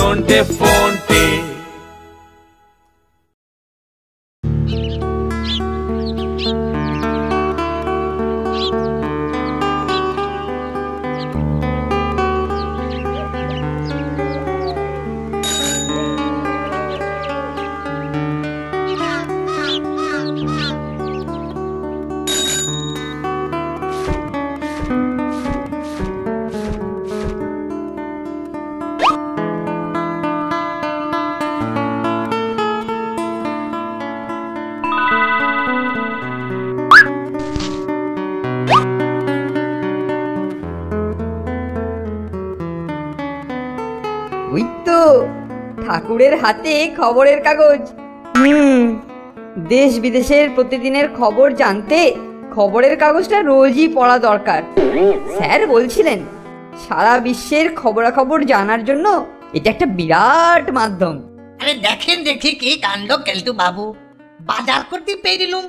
ফোনটে ফোনটে। ওই তো ঠাকুরের হাতে খবরের কাগজ। দেশ বিদেশের প্রতিদিনের খবর জানতে খবরের কাগজটা রোজই পড়া দরকার। স্যার বলছিলেন সারা বিশ্বের খবরাখবর জানার জন্য এটা একটা বিরাট মাধ্যম। আরে দেখেন দেখি কি কাণ্ড কেলটু বাবু, বাজার করতে পেরিলুম,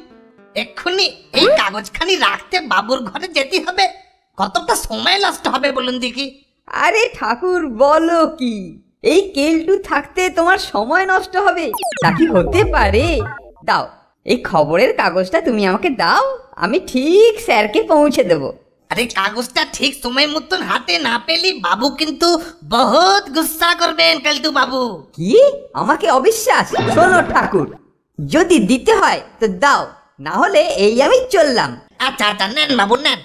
এক্ষুনি এই কাগজখানি রাখতে বাবুর ঘরে যেতে হবে। কতটা সময় নষ্ট হবে বলুন দেখি। আরে ঠাকুর বলো কি, এই কেলটু থাকতে তোমার সময় নষ্ট হবে? তা কি হতে পারে? দাও এই খবরের কাগজটা তুমি আমাকে দাও, আমি ঠিক স্যারকে পৌঁছে দেবো। আরে কাগজটা ঠিক সময় মতন হাতে না পেলি বাবু কিন্তু বহুত গুসা করবেন কেলটু বাবু। কি আমাকে অবিশ্বাস? শোনো ঠাকুর, যদি দিতে হয় তো দাও, না হলে এই আমি চললাম। আচ্ছা আচ্ছা নেন বাবু নেন।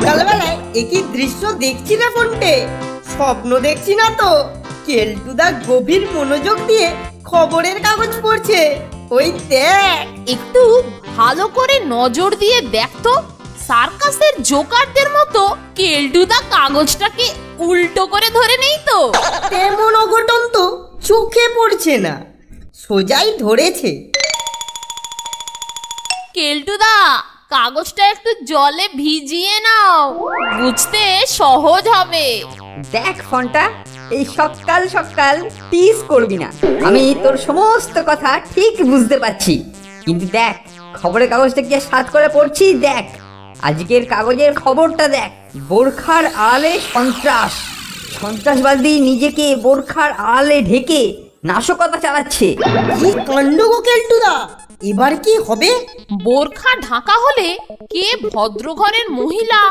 সকালবেলায় একই দৃশ্য দেখছি রে ফোনটে, স্বপ্ন দেখছি না তো। কেলটুদা গভীর মনোযোগ দিয়ে খবরের কাগজ পড়ছে। ওই দেখ, একটু ভালো করে নজর দিয়ে দেখতো, সার্কাসের জোকারদের মতো কেলটুদা কাগজটাকে উল্টো করে ধরে নেই তো? তেমন অঘটন তো চোখে পড়ছে না, সোজাই ধরেছে। কেলটুদা কাগজটা একটু জলে ভিজিয়ে নাও, বুঝতে সহজ হবে। দেখ ফোনটা, এই সকাল সকাল টিজ করবি না। আমি তোর সমস্ত কথা ঠিক বুঝতে পারছি, কিন্তু দেখ খবরের কাগজটা কি সাত করে পড়ছি। দেখ আজকের কাগজের খবরটা দেখ। বোরখার আড়ালে সন্ত্রাস, সন্ত্রাসবাদী নিজেকে বোরখার আড়ালে ঢেকে নাশকতা চালাচ্ছে। কি কাণ্ড গো কেলটুদা, এবার কি হবে? বোরখা ঢাকা হলে কে ভদ্র ঘরের মহিলা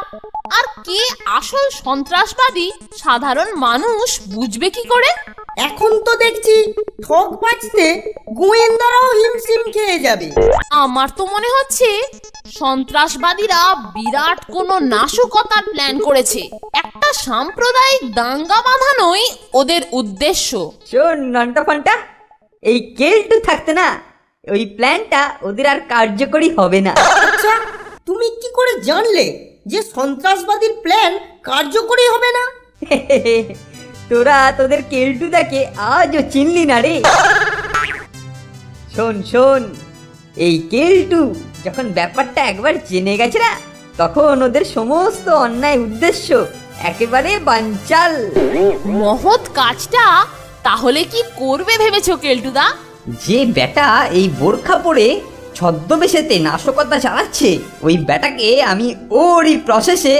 আর কে আসল সন্ত্রাসবাদী সাধারণ মানুষ বুঝবে কি করে? এখন তো দেখছি ঠক বাজতে গোয়েন্দারাও হিমশিম খেয়ে যাবে। আমার তো মনে হচ্ছে সন্ত্রাসবাদীরা বিরাট কোনো নাশকতার প্ল্যান করেছে। একটা সাম্প্রদায়িক দাঙ্গা বাঁধানোই ওদের উদ্দেশ্য। শোন নন্টা ফন্টা, এই কেলটু থাকতে না ওই প্ল্যানটা ওদের আর কার্যকরী হবে না। আচ্ছা তুমি কি করে জানলে যে সন্ত্রাসবাদীর প্ল্যান কার্যকরী হবে না? তোরা তোদের কেলটুদাকে আজও চিনলি না রে। শোন শোন, এই কেলটু যখন ব্যাপারটা একবার জেনে গেছে না, তখন ওদের সমস্ত অন্যায় উদ্দেশ্য একেবারে বানচাল। মহৎ কাজটা তাহলে কি করবে ভেবেছো কেলটুদা? যে বেটা এই বোরখা পরে ছদ্মবেশেতে নাশকতা চালাচ্ছে, ওই বেটাকে আমি ওরই প্রসেসে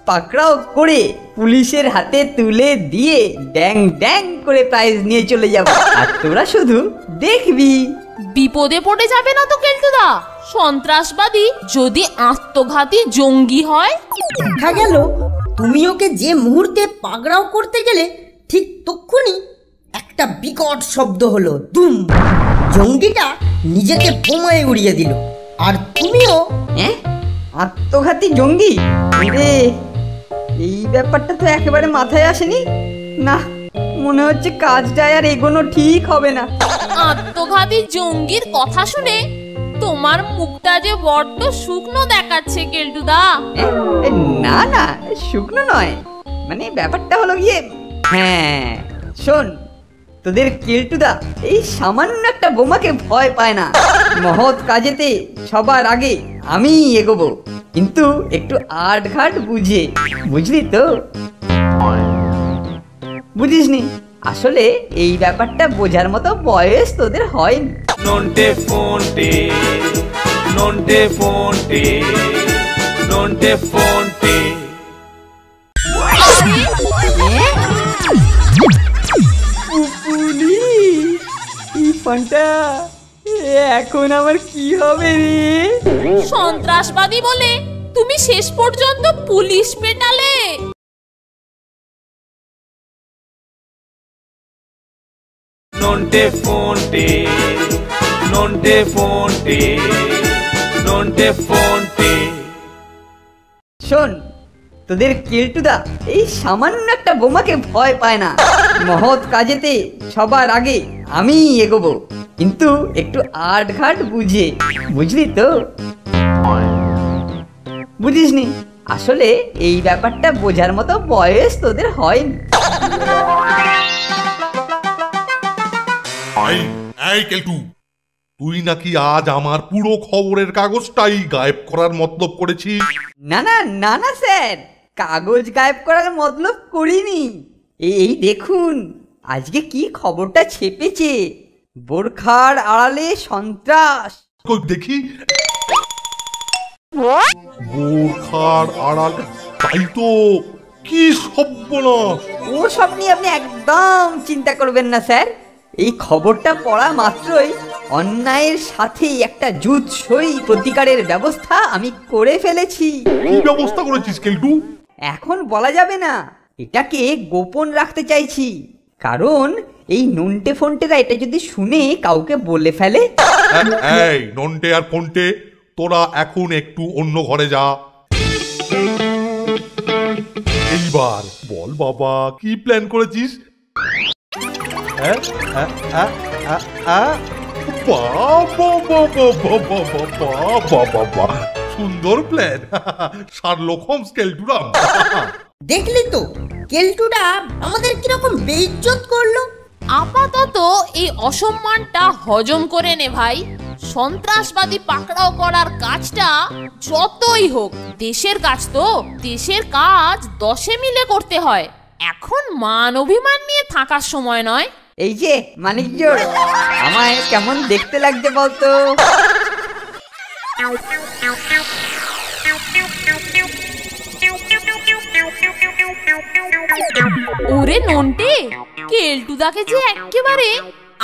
পাকড়াও করে পুলিশের হাতে তুলে দিয়ে ড্যাং ড্যাং করে প্রাইজ নিয়ে চলে যাব, আর তোরা শুধু দেখবি। বিপদে পড়ে যাবে না তো কেলটুদা? সন্ত্রাসবাদী যদি আত্মঘাতী জঙ্গি হয়? দেখা গেল তুমি ওকে যে মুহূর্তে পাকড়াও করতে গেলে ঠিক তক্ষুনি একটা বিকট শব্দ হলো, দুম। জঙ্গিটা নিজেকে বোমায় উড়িয়ে দিল, আর তুমিও। আত্মঘাতী জঙ্গি? রে, এই ব্যাপারটা তো একেবারে মাথায় আসেনি। না, মনে হচ্ছে কাজটা আর এগোনো ঠিক হবে না। আত্মঘাতী জঙ্গির কথা শুনে তোমার মুখটা যে বড্ড শুকনো দেখাচ্ছে কেলটুদা। না না, শুকনো নয়, মানে ব্যাপারটা হলো গিয়ে, হ্যাঁ শোন, তোদের কেলটুদা এই সামান্য একটা বোমাকে ভয় পায় না। মহৎ কাজেতে সবার আগে আমি এগোবো, কিন্তু একটু আটঘাট বুঝে, বুঝলি তো? বুঝিসনি, আসলে এই ব্যাপারটা বোঝার মতো বয়স তোদের হয়নি। নন্টে ফন্টে নন্টে ফন্টে নন্টে ফন্টে। ফোনটা এখন আমার কি হবে রে? সন্ত্রাসবাদী বলে তুমি শেষ পর্যন্ত পুলিশ পেটালে। নন্টে ফন্টে নন্টে ফন্টে নন্টে ফন্টে। শোন, তোদের কেলটুদা এই সামান্য একটা বোমাকে ভয় পায় না। মহৎ কাজেতে সবার আগে আমি এগোবো, কিন্তু একটু আটঘাট বুঝে, বুঝলি তো? বুঝিসনি, আসলে এই ব্যাপারটা বোঝার মতো বয়স তোদের হয়নি। এই কেলটু, তুই নাকি আজ আমার পুরো খবরের কাগজটাই গায়েব করার মতলব করেছিস? না না না না স্যার, কাগজ গায়েব করার মতলব করিনি। এই দেখুন আজকে কি খবরটা ছেপেছে, বোরখার আড়ালে সন্ত্রাস। কই দেখি। বোরখার আড়াল, তাই তো, কি সর্বনাশ! ও সব নিয়ে আপনি একদম চিন্তা করবেন না স্যার। এই খবরটা পড়া মাত্রই অন্যায়ের সাথে একটা জুৎসই প্রতিকারের ব্যবস্থা আমি করে ফেলেছি। কি ব্যবস্থা করেছিস কেলটু? এখন বলা যাবে না, এটাকে গোপন রাখতে চাইছি, কারণ এই নন্টে ফন্টেরা এটা যদি শুনে কাউকে বলে ফেলে। এই নন্টে আর ফন্টে, তোরা এখন একটু অন্য ঘরে যা। এইবার বল বাবা, কি প্ল্যান করেছিস? সুন্দর প্ল্যান, শার্লক হোমস কেলটুরাম। দেখলি তো কেলটুটা আমাদের কিরকম বেইজ্জত করলো। আপাতত এই অসম্মানটা হজম করে নে ভাই। সন্ত্রাসবাদী পাকড়াও করার কাজটা যতই হোক দেশের কাজ, তো দেশের কাজ 10 মিলে করতে হয়। এখন মান অভিমান নিয়ে থাকার সময় নয়। এই যে মানিকজোর, আমায় কেমন দেখতে লাগছে বলতো? ওরে নন্টে, কেলটুদাকে যে একেবারে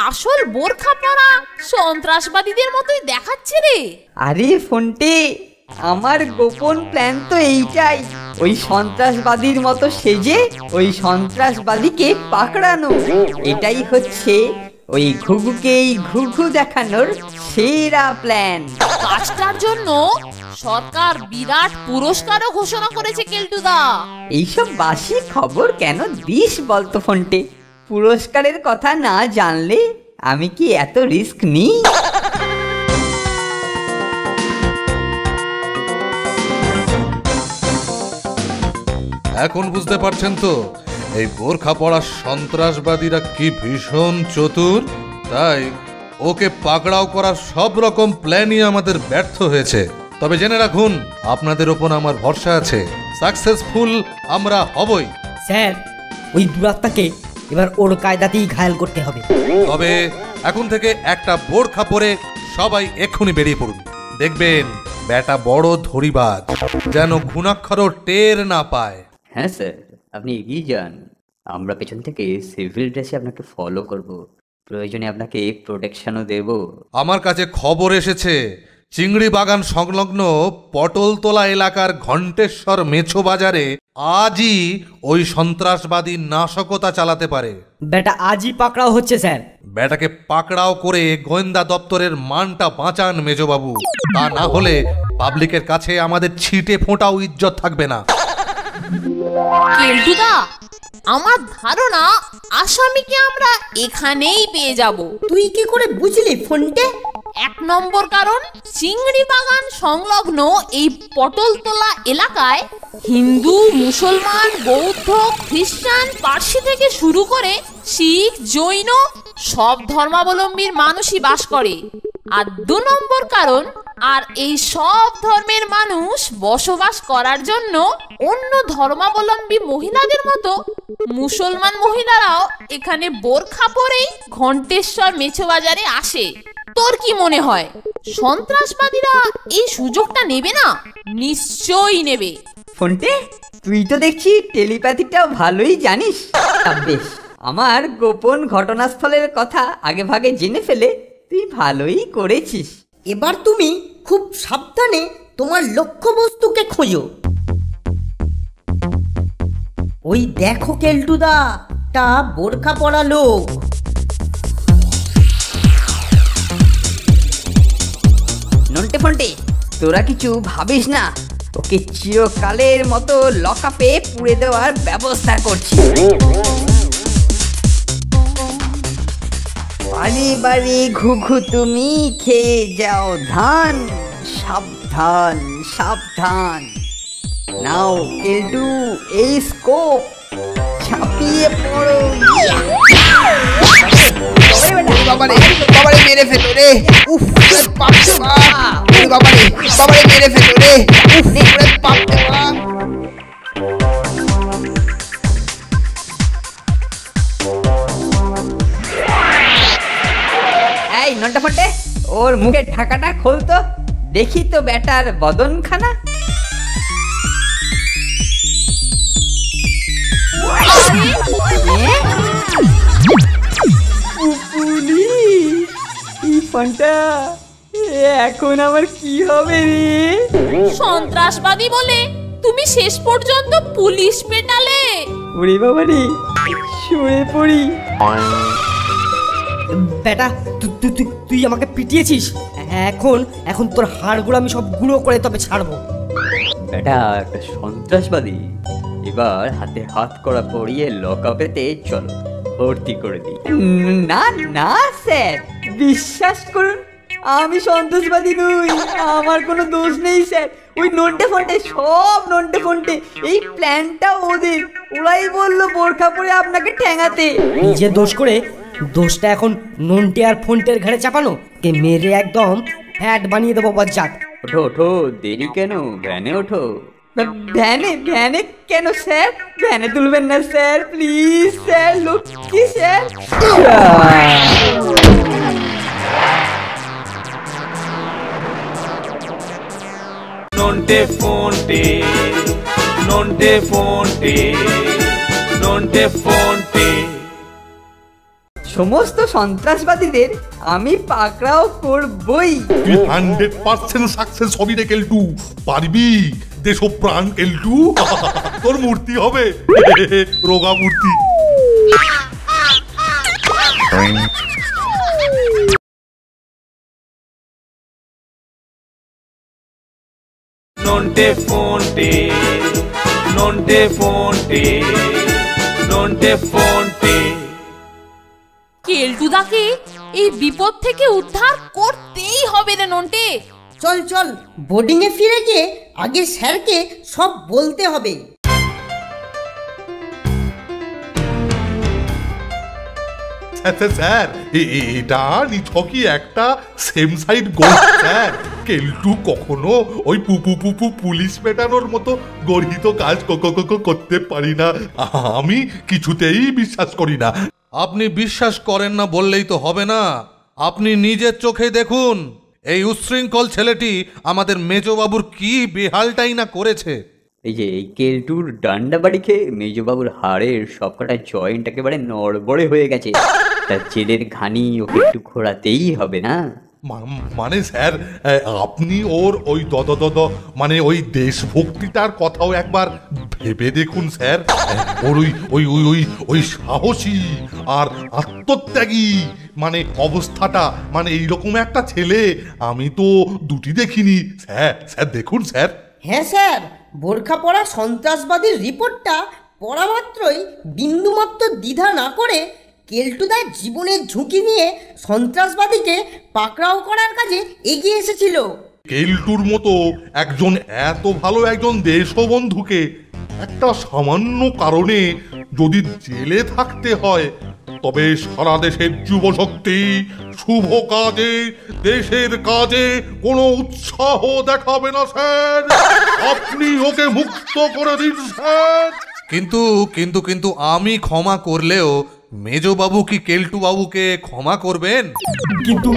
আসল বোরখা পরা সন্ত্রাসবাদীদের মতোই দেখাচ্ছে রে। আরে ফন্টে, আমার গোপন প্ল্যান তো এইটাই, ওই সন্ত্রাসবাদীর মতো সেজে ওই সন্ত্রাসবাদীকে পাকড়ানো। এটাই হচ্ছে ওই ঘুঘুকেই ঘুঘু দেখানোর সেরা প্ল্যান। কাজটার জন্য সরকার বিরাট পুরস্কারও ঘোষণা করেছে কেলটুদা। এইসব বাসি খবর কেন দিস বলতো ফন্টে? পুরস্কারের কথা না জানলে আমি কি এত রিস্ক নিই? এখন বুঝতে পারছেন তো এই বোরখা পড়া সন্ত্রাসবাদীরা কি ভীষণ চতুর। তাই ওকে পাকড়াও করার সব রকম প্ল্যানই আমাদের ব্যর্থ হয়েছে। তবে জেনে রাখুন, আপনাদের ওপর আমার ভরসা আছে, সাকসেসফুল আমরা হবই। স্যার, ওই দুরাত্মাকে এবার ওর কায়দাতেই ঘায়াল করতে হবে। তবে এখন থেকে একটা বোরখা পরে সবাই এক্ষুনি বেরিয়ে পড়ুন। দেখবেন ব্যাটা বড় ধরিবাজ, যেন ঘুণাক্ষরও টের না পায়। হ্যাঁ স্যার, আপনি এগিয়ে যান, আমরা পেছন থেকে সিভিল ড্রেসে আপনাকে ফলো করব, প্রয়োজনে আপনাকে প্রোটেকশনও দেব। আমার কাছে খবর এসেছে চিংড়ি বাগান সংলগ্ন পটলতলা এলাকার ঘণ্টেশ্বর মেছো বাজারে আজই ওই সন্ত্রাসবাদী নাশকতা চালাতে পারে। বেটা আজই পাকড়াও হচ্ছে স্যার। ব্যাটাকে পাকড়াও করে গোয়েন্দা দপ্তরের মানটা বাঁচান মেজবাবু, তা না হলে পাবলিকের কাছে আমাদের ছিটে ফোঁটাও ইজ্জত থাকবে না। কেলটুদা, আমার ধারণা আসামিকে আমরা এখানেই পেয়ে যাব। তুই কি করে বুঝলি ফোনটে? 1 নম্বর কারণ, চিংড়ি বাগান সংলগ্ন এই পটলতলা এলাকায় হিন্দু, মুসলমান, বৌদ্ধ, খ্রিস্টান, পার্সি থেকে শুরু করে শিখ, জৈন সব ধর্মাবলম্বীর মানুষই বাস করে। আর 2 নম্বর কারণ, আর এই সব ধর্মের মানুষ বসবাস করার জন্য অন্য ধর্মাবলম্বী মহিলাদের মতো মুসলমান মহিলারাও এখানে বোরখা পরেই ঘণ্টেশ্বর মেছো বাজারে আসে। তোর কি মনে হয় সন্ত্রাসবাদীরা এই সুযোগটা নেবে না? নিশ্চয়ই নেবে। ফোনটে, তুই তো দেখছি টেলিপ্যাথিটা ভালোই জানিস। বেশ, আমার গোপন ঘটনাস্থলের কথা আগে ভাগে জেনে ফেলে তুই ভালোই করেছিস। এবার তুমি খুব সাবধানে তোমার লক্ষ্যবস্তুকে খোঁজো। ওই দেখো কেলটুদা, তা বোরখা পরা লোক। নন্টে ফন্টে, তোরা কিছু ভাবিস না, ওকে চিরকালের মতো লকআপে পুড়ে দেওয়ার ব্যবস্থা করছি। বাড়ি বাড়ি ঘুঘু তুমি খেয়ে যাও ধান, সাবধান সাবধান। নাও কেলটু এই স্কোপ, ছাপিয়ে পড়ো। বাবারে বাবারে মেরে ফেলো রে, উফ বাপ রে বাপ, বাবারে বাবারে মেরে ফেলো রে, উফ বাপ রে বাপ। এই নন্টা ফন্টে, ওর মুখের ঢাকাটা খোলতো, দেখি তো বেটার বদনখানা। এখন আমার কি হবে রে? সন্ত্রাসবাদী বলে তুমি শেষ পর্যন্ত পুলিশ পেটালে। ওরে বাবা রে, শুয়ে পড়ি। বেটা, তুই আমাকে পিটিয়েছিস, এখন তোর হাড়গুলো আমি সব গুঁড়ো করে তবে ছাড়বো। বেটা একটা সন্ত্রাসবাদী, এবার হাতে হাত করা পড়িয়ে লকআপেতে চলো, ভর্তি করে দিই। না না স্যার, বিশ্বাস করুন আমি সন্ত্রাসবাদী নই, আমার কোনো দোষ নেই স্যার। ওই নন্টে ফন্টে, সব নন্টে ফন্টে, এই প্ল্যানটা ওদের, ওরাই বললো বোরখা পরে আপনাকে ঠ্যাঙাতে। নিজে দোষ করে দোষটা এখন নন্টে আর ফন্টের ঘাড়ে চাপানো, কে মেরে একদম ফ্যাট বানিয়ে দেবো বজ্জাত। ওঠো ওঠো, দেরি কেন, ভ্যানে ওঠো। ভ্যানে ভ্যানে কেন স্যার? ভ্যানে তুলবেন না sir, please sir, Lakshmi sir. Nonte fonte, nonte fonte, nonte fonte. সমস্ত সন্ত্রাসবাদীদের আমি পাকড়াও করবই। তুই 100% সাকসেস হবি রে কেলটু, পারবি। দেশপ্রাণ কেলটু, তোর মূর্তি হবে, রোগা মূর্তি। Nonte fonte, nonte fonte, nonte fonte. কেলটুদাকে এই বিপদ থেকে উদ্ধার করতেই হবে রে নন্টে। চল চল, বোর্ডিংয়ে ফিরে গিয়ে আগে স্যারকে সব বলতে হবে। স্যার এটা নিছকই একটা সেম সাইড গোল স্যার। কেলটু কখনো ওই পুলিশ মেটানোর মতো গর্হিত কাজ করতে পারি না, আমি কিছুতেই বিশ্বাস করি না। আপনি বিশ্বাস করেন না বললেই তো হবে না, আপনি নিজের চোখে দেখুন এই উচ্ছৃঙ্খল ছেলেটি আমাদের মেজবাবুর কি বেহালটাই না করেছে। এই যে এই কেলটুর ডান্ডা বাড়ি খেয়ে মেজবাবুর হাড়ের সবকটা জয়েন্ট একেবারে নড়বড়ে হয়ে গেছে, তার জেলের ঘানি ওকে একটু ঘোরাতেই হবে না? মানে স্যার আপনি ওর ওই মানে ওই দেশভক্তিটার কথাও একবার ভেবে দেখুন স্যার। ওর ওই সাহসী আর আত্মত্যাগী মানে অবস্থাটা, মানে এইরকম একটা ছেলে আমি তো দুটি দেখিনি স্যার দেখুন স্যার। হ্যাঁ স্যার, বোরখা পরা সন্ত্রাসবাদীর রিপোর্টটা পড়া মাত্রই বিন্দুমাত্র দ্বিধা না করে কেলটুদার জীবনের ঝুঁকি নিয়ে সন্ত্রাসবাদীকে পাকড়াও করার কাজে এগিয়ে এসেছিল। কেলটুর মতো একজন এত ভালো একজন দেশবন্ধুকে একটা সামান্য কারণে যদি জেলে থাকতে হয়, তবে সারা দেশের যুবশক্তি শুভ কাজে, দেশের কাজে কোনো উৎসাহ দেখাবে না স্যার। আপনি ওকে মুক্ত করে দিন স্যার। কিন্তু কিন্তু কিন্তু আমি ক্ষমা করলেও মেজবাবু কি কেলটু বাবুকে ক্ষমা করবেন? কিন্তু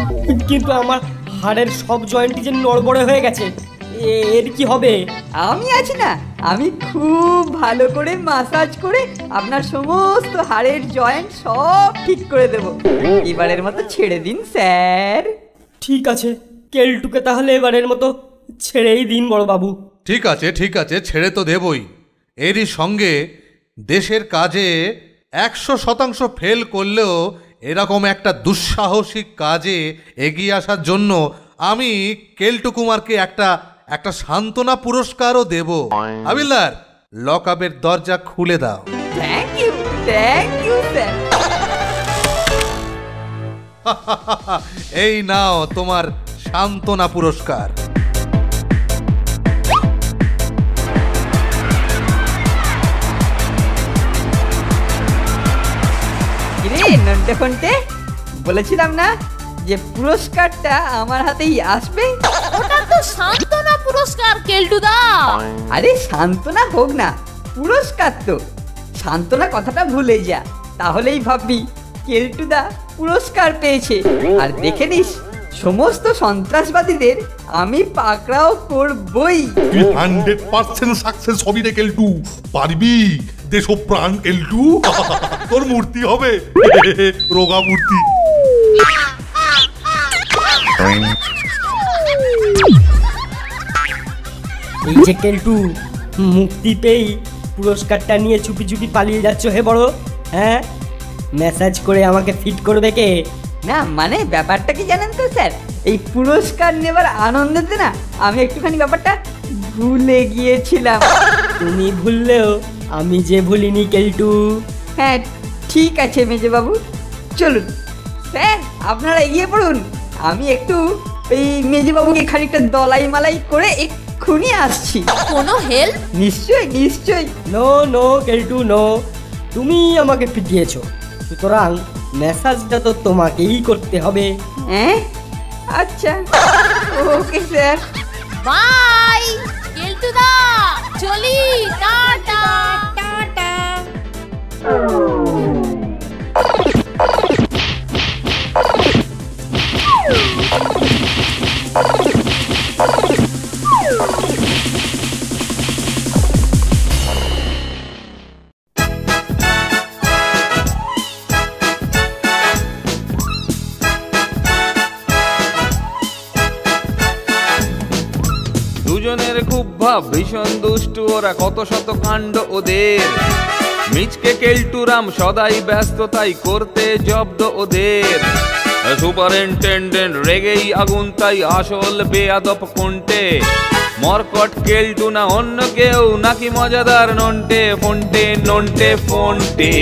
কিন্তু আমার হাড়ের সব জয়েন্টই যে নড়বড়ে হয়ে গেছে, এর কি হবে? আমি আছি না, আমি খুব ভালো করে মাসাজ করে আপনার সমস্ত হাড়ের জয়েন্ট সব ঠিক করে দেব। এবারের মতো ছেড়ে দিন স্যার। ঠিক আছে, কেলটুকে তাহলে এবারের মতো ছেড়েই দিন বড় বাবু। ঠিক আছে ঠিক আছে, ছেড়ে তো দেবই। এরই সঙ্গে দেশের কাজে 100% ফেল করলেও এরকম একটা দুঃসাহসিক কাজে এগিয়ে আসার জন্য আমি কেলটু কুমারকে একটা সান্ত্বনা পুরস্কারও দেব। হাবিলদার, লকআপের দরজা খুলে দাও। Thank you sir. এই নাও তোমার সান্ত্বনা পুরস্কার। নন্টে ফন্টে, বলেছিলাম না যে পুরস্কারটা আমার হাতেই আসবে। ওটা তো সান্ত্বনা পুরস্কার কেলটুদা। আরে সান্ত্বনা হোক না, পুরস্কার তো। সান্ত্বনা কথাটা ভুলে যা, তাহলেই ভাববি কেলটুদা পুরস্কার পেয়েছে। আর দেখে নিস সমস্ত সন্ত্রাসবাদীদের আমি পাকড়াও করবই। তুই 100% সাকসেস হবি রে কেলটু। পারবি দেশপ্রাণ কেলটু। তোর মূর্তি হবে রোগা মূর্তি। এই যে কেলটু, মুক্তি পেয়েই পুরস্কারটা নিয়ে চুপি চুপি পালিয়ে যাচ্ছ হে বড়? হ্যাঁ, মেসেজ করে আমাকে ফিট করবে কে? না মানে ব্যাপারটা কি জানেন তো স্যার, এই পুরস্কার নেবার আনন্দেতে না আমি একটুখানি ব্যাপারটা ভুলে গিয়েছিলাম। তুমি ভুললেও আমি যে ভুলিনি কেলটু। হ্যাঁ ঠিক আছে মেজবাবু, চলুন স্যার আপনারা এগিয়ে পড়ুন। আমি একটু এই মেজবাবুকে খানিকটা দলাই মালাই করে এক্ষুনি আসছি। কোনো হেল্প? নিশ্চয়ই। নো নো কেলটু নো, তুমি আমাকে পিটিয়েছো, সুতরাং মেসাজটা তো তোমাকেই করতে হবে। হ্যাঁ আচ্ছা, ওকে স্যার। বাই কেলটুদা, চলি, টাটা টাটা। দুজনের খুব ভাব, ভীষণ দুষ্টু ওরা, কত শত কাণ্ড ওদের। মিচকে কেলটুরাম সদাই ব্যস্ত, তাই করতে জব্দ ওদের। সুপারিনটেন্ডেন্ট রেগেই আগুন, তাই আসল বেয়াদব কোনটে। মরকট কেলটু না অন্য কেউ, নাকি মজাদার নন্টে ফন্টে। নন্টে ফন্টে,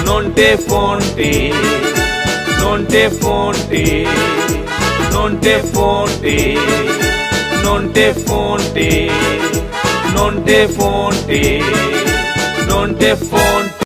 নন্টে ফন্টে, নন্টে ফন্টে, নন্টে ফন্টে, নন্টে ফন্টে, নন্টে ফন্টে, নন্টে ফন্টে।